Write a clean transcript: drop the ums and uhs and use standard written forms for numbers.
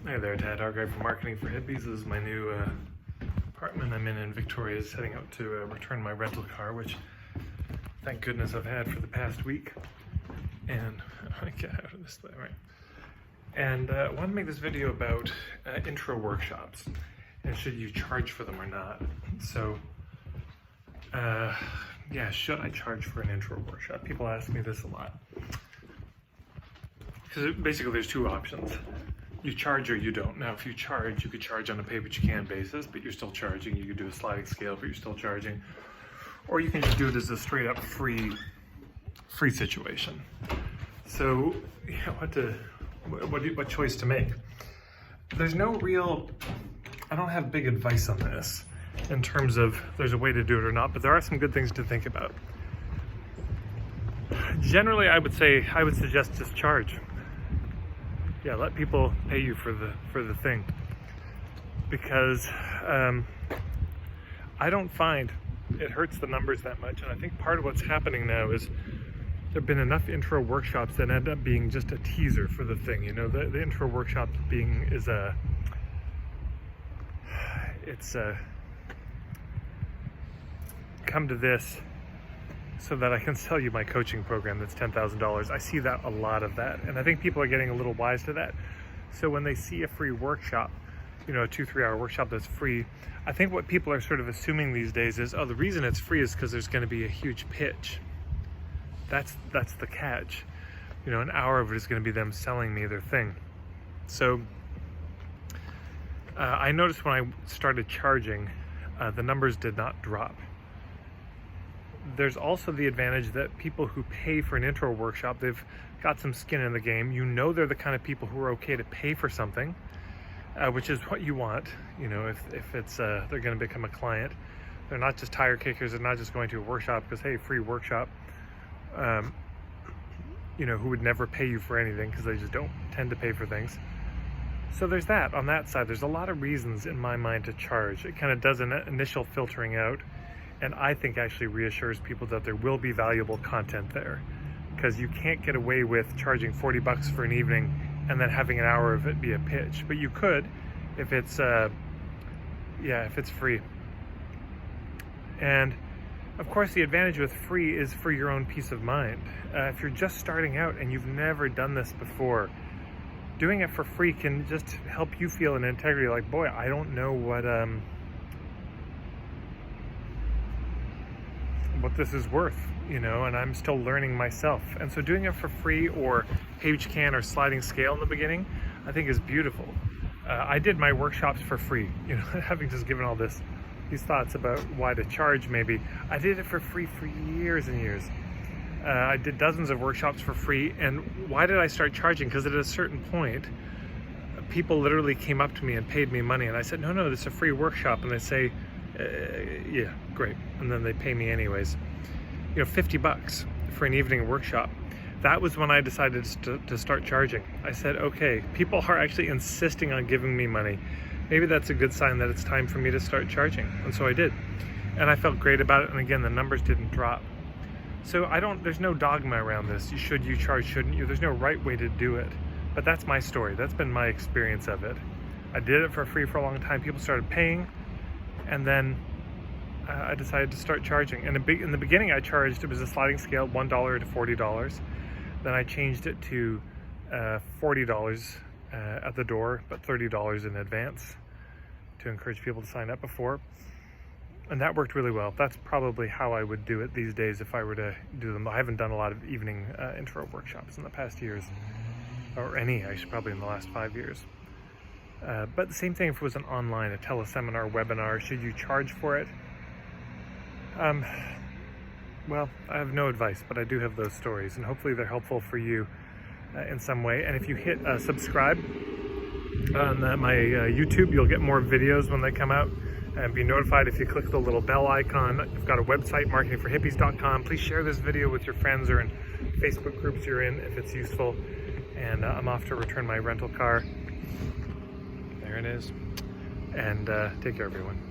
Hey there, Tad Hargrave from Marketing for Hippies. This is my new apartment I'm in Victoria. Is heading out to return my rental car, which thank goodness I've had for the past week. And I get out of this thing, right? And I want to make this video about intro workshops and should you charge for them or not. So, yeah, should I charge for an intro workshop? People ask me this a lot. Because basically there's two options. You charge or you don't. Now, if you charge, you could charge on a pay-what-you-can basis, but you're still charging. You could do a sliding scale, but you're still charging. Or you can just do it as a straight-up free situation. So, yeah, what choice to make? There's no real, I don't have big advice on this in terms of there's a way to do it or not, but there are some good things to think about. Generally, I would suggest just charge. Yeah, let people pay you for the thing, because I don't find it hurts the numbers that much. And I think part of what's happening now is there've been enough intro workshops that end up being just a teaser for the thing. You know, the intro workshop it's come to this so that I can sell you my coaching program that's $10,000. I see that, a lot of that. And I think people are getting a little wise to that. So when they see a free workshop, you know, a 2-3 hour workshop that's free, I think what people are sort of assuming these days is, oh, the reason it's free is because there's going to be a huge pitch. That's the catch. You know, an hour of it is going to be them selling me their thing. So I noticed when I started charging, the numbers did not drop. There's also the advantage that people who pay for an intro workshop, they've got some skin in the game. You know, they're the kind of people who are okay to pay for something, which is what you want. You know, if it's they're going to become a client, they're not just tire kickers. They're not just going to a workshop because, hey, free workshop. You know, who would never pay you for anything because they just don't tend to pay for things. So there's that on that side. There's a lot of reasons in my mind to charge. It kind of does an initial filtering out. And I think actually reassures people that there will be valuable content there, because you can't get away with charging $40 for an evening and then having an hour of it be a pitch. But you could if it's if it's free. And of course, the advantage with free is for your own peace of mind. If you're just starting out and you've never done this before, doing it for free can just help you feel an integrity. Like, boy, I don't know what this is worth, you know, and I'm still learning myself. And so doing it for free or page-can or sliding scale in the beginning, I think is beautiful. I did my workshops for free, you know, having just given all these thoughts about why to charge maybe. I did it for free for years and years. I did dozens of workshops for free. And why did I start charging? Because at a certain point, people literally came up to me and paid me money. And I said, no, this is a free workshop. And they say, yeah, great. And then they pay me anyways. You know, $50 for an evening workshop. That was when I decided to start charging. I said, okay, people are actually insisting on giving me money. Maybe that's a good sign that it's time for me to start charging. And so I did. And I felt great about it. And again, the numbers didn't drop. So there's no dogma around this. You charge, shouldn't you? There's no right way to do it. But that's my story. That's been my experience of it. I did it for free for a long time. People started paying. And then I decided to start charging. And in the beginning, I charged, it was a sliding scale, $1 to $40. Then I changed it to $40 at the door, but $30 in advance to encourage people to sign up before. And that worked really well. That's probably how I would do it these days if I were to do them. I haven't done a lot of evening intro workshops in the past years, or any, actually, probably in the last 5 years. But the same thing if it was an online, a teleseminar, webinar, should you charge for it? Well, I have no advice, but I do have those stories, and hopefully they're helpful for you in some way. And if you hit subscribe on my YouTube, you'll get more videos when they come out, and be notified if you click the little bell icon. I've got a website, marketingforhippies.com. Please share this video with your friends or in Facebook groups you're in if it's useful. And I'm off to return my rental car. There it is. And take care, everyone.